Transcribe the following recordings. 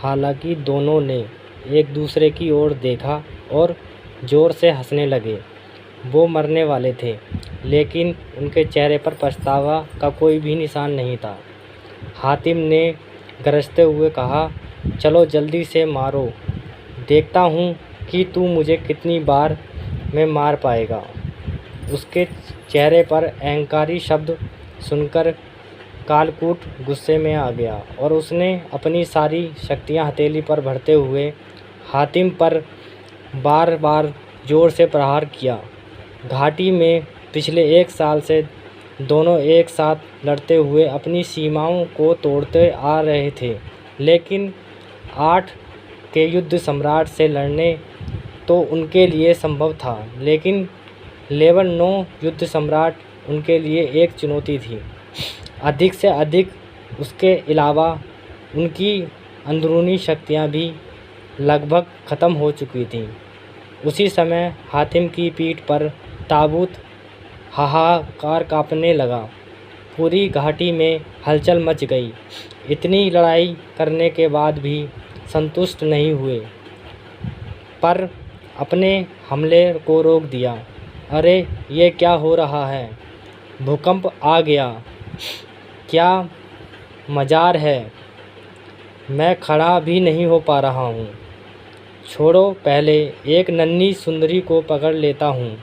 हालांकि दोनों ने एक दूसरे की ओर देखा और ज़ोर से हंसने लगे। वो मरने वाले थे, लेकिन उनके चेहरे पर पछतावा का कोई भी निशान नहीं था। हातिम ने गरजते हुए कहा, चलो जल्दी से मारो, देखता हूँ कि तू मुझे कितनी बार में मार पाएगा। उसके चेहरे पर अहंकारी शब्द सुनकर कालकूट गुस्से में आ गया और उसने अपनी सारी शक्तियाँ हथेली पर भरते हुए हातिम पर बार बार जोर से प्रहार किया। घाटी में पिछले 1 साल से दोनों एक साथ लड़ते हुए अपनी सीमाओं को तोड़ते आ रहे थे, लेकिन 8 के युद्ध सम्राट से लड़ने तो उनके लिए संभव था, लेकिन लेवल 9 युद्ध सम्राट उनके लिए एक चुनौती थी। अधिक से अधिक उसके अलावा उनकी अंदरूनी शक्तियाँ भी लगभग ख़त्म हो चुकी थीं। उसी समय हातिम की पीठ पर ताबूत हाहाकार काँपने लगा। पूरी घाटी में हलचल मच गई। इतनी लड़ाई करने के बाद भी संतुष्ट नहीं हुए, पर अपने हमले को रोक दिया। अरे ये क्या हो रहा है? भूकंप आ गया, क्या मजार है? मैं खड़ा भी नहीं हो पा रहा हूँ। छोड़ो, पहले एक नन्ही सुंदरी को पकड़ लेता हूँ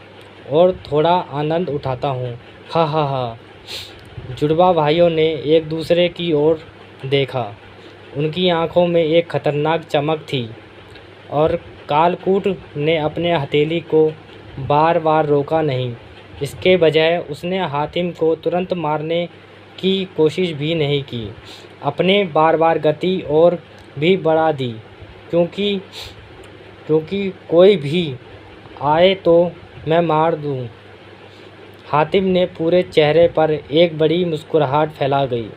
और थोड़ा आनंद उठाता हूँ। हा हा हा। जुड़वा भाइयों ने एक दूसरे की ओर देखा। उनकी आंखों में एक खतरनाक चमक थी और कालकूट ने अपने हथेली को बार बार रोका नहीं। इसके बजाय उसने हातिम को तुरंत मारने की कोशिश भी नहीं की। अपने बार बार गति और भी बढ़ा दी, क्योंकि कोई भी आए तो मैं मार दूं। हातिम ने पूरे चेहरे पर एक बड़ी मुस्कुराहट फैला गई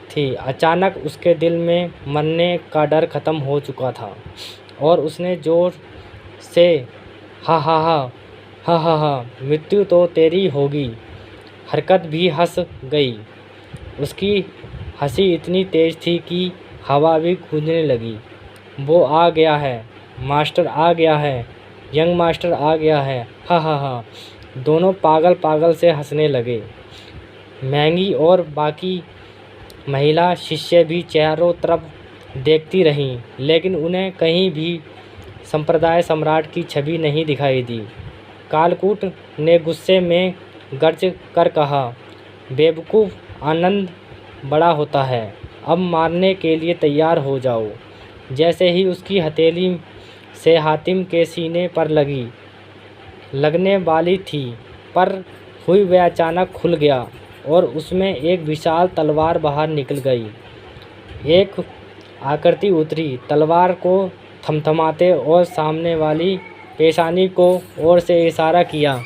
थी। अचानक उसके दिल में मरने का डर खत्म हो चुका था और उसने जोर से हा हा हा हा हा हा, मृत्यु तो तेरी होगी। हरकत भी हंस गई। उसकी हंसी इतनी तेज थी कि हवा भी गूंजने लगी। वो आ गया है, मास्टर आ गया है, यंग मास्टर आ गया है, हा हा हा। दोनों पागल पागल से हंसने लगे। मैंगी और बाकी महिला शिष्य भी चारों तरफ देखती रहीं, लेकिन उन्हें कहीं भी संप्रदाय सम्राट की छवि नहीं दिखाई दी। कालकूट ने गुस्से में गर्ज कर कहा, बेवकूफ़, आनंद बड़ा होता है, अब मारने के लिए तैयार हो जाओ। जैसे ही उसकी हथेली से हातिम के सीने पर लगने वाली थी, पर हुई वह अचानक खुल गया और उसमें एक विशाल तलवार बाहर निकल गई। एक आकृति उतरी, तलवार को थमथमाते और सामने वाली पेशानी को ओर से इशारा किया।